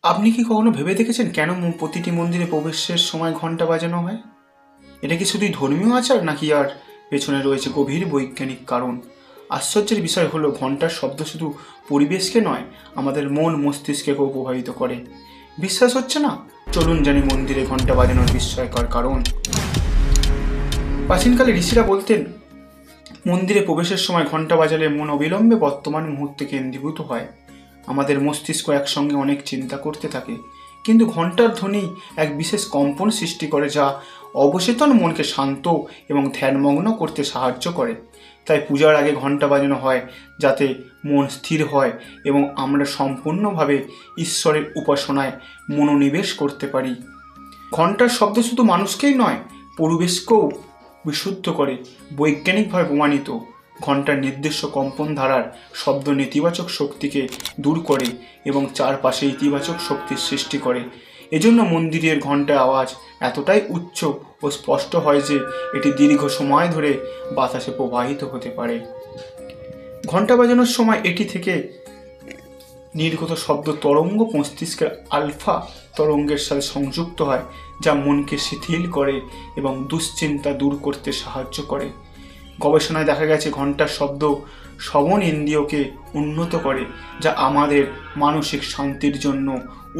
আপনি কি কখনো ভেবে দেখেছেন কেন প্রতিটি মন্দিরে প্রবেশের সময় ঘন্টা বাজানো হয়? এটা কি শুধুই ধর্মীয় আচার, নাকি আর পেছনে রয়েছে গভীর বৈজ্ঞানিক কারণ? আশ্চর্যের বিষয় হলো, ঘন্টার শব্দ শুধু পরিবেশকে নয়, আমাদের মন মস্তিষ্ককেও প্রভাবিত করে। বিশ্বাস হচ্ছে না? চলুন জানি মন্দিরে ঘন্টা বাজানোর বিস্ময়কর কারণ। প্রাচীনকালে ঋষিরা বলতেন, মন্দিরে প্রবেশের সময় ঘন্টা বাজালে মন অবিলম্বে বর্তমান মুহূর্তে কেন্দ্রীভূত হয়। আমাদের মস্তিষ্ক একসঙ্গে অনেক চিন্তা করতে থাকে, কিন্তু ঘন্টার ধ্বনি এক বিশেষ কম্পন সৃষ্টি করে, যা অবচেতন মনকে শান্ত এবং ধ্যানমগ্ন করতে সাহায্য করে। তাই পূজার আগে ঘন্টা বাজানো হয়, যাতে মন স্থির হয় এবং আমরা সম্পূর্ণভাবে ঈশ্বরের উপাসনায় মনোনিবেশ করতে পারি। ঘন্টার শব্দ শুধু মানুষকেই নয়, পরিবেশকেও বিশুদ্ধ করে। বৈজ্ঞানিকভাবে প্রমাণিত, ঘন্টার নির্দিষ্ট কম্পন ধারার শব্দ নেতিবাচক শক্তিকে দূর করে এবং চারপাশে ইতিবাচক শক্তির সৃষ্টি করে। এজন্য মন্দিরের ঘন্টার আওয়াজ এতটাই উচ্চ ও স্পষ্ট হয় যে এটি দীর্ঘ সময় ধরে বাতাসে প্রবাহিত হতে পারে। ঘন্টা বাজানোর সময় এটি থেকে নির্গত শব্দ তরঙ্গ মস্তিষ্কের আলফা তরঙ্গের সাথে সংযুক্ত হয়, যা মনকে শিথিল করে এবং দুশ্চিন্তা দূর করতে সাহায্য করে। গবেষণায় দেখা গেছে, ঘন্টার শব্দ শ্রবণ ইন্দ্রিয়কে উন্নত করে, যা আমাদের মানসিক শান্তির জন্য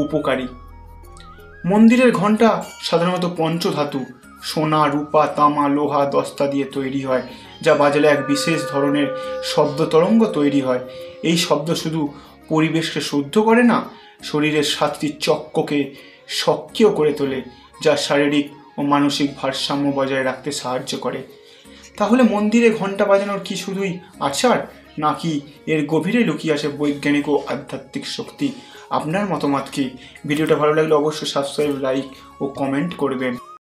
উপকারী। মন্দিরের ঘন্টা সাধারণত পঞ্চধাতু সোনা, রূপা, তামা, লোহা, দস্তা দিয়ে তৈরি হয়, যা বাজালে এক বিশেষ ধরনের শব্দ তরঙ্গ তৈরি হয়। এই শব্দ শুধু পরিবেশকে শুদ্ধ করে না, শরীরের 7টি চক্রকে সক্রিয় করে তোলে, যা শারীরিক ও মানসিক ভারসাম্য বজায় রাখতে সাহায্য করে। তাহলে মন্দিরে ঘন্টা বাজানোর কি শুধুই আচার, নাকি এর গভীরে লুকিয়ে আছে বৈজ্ঞানিক ও আধ্যাত্মিক শক্তি? আপনার মতামত কি? ভিডিওটা ভালো লাগলে অবশ্যই সাবস্ক্রাইব, লাইক ও কমেন্ট করবেন।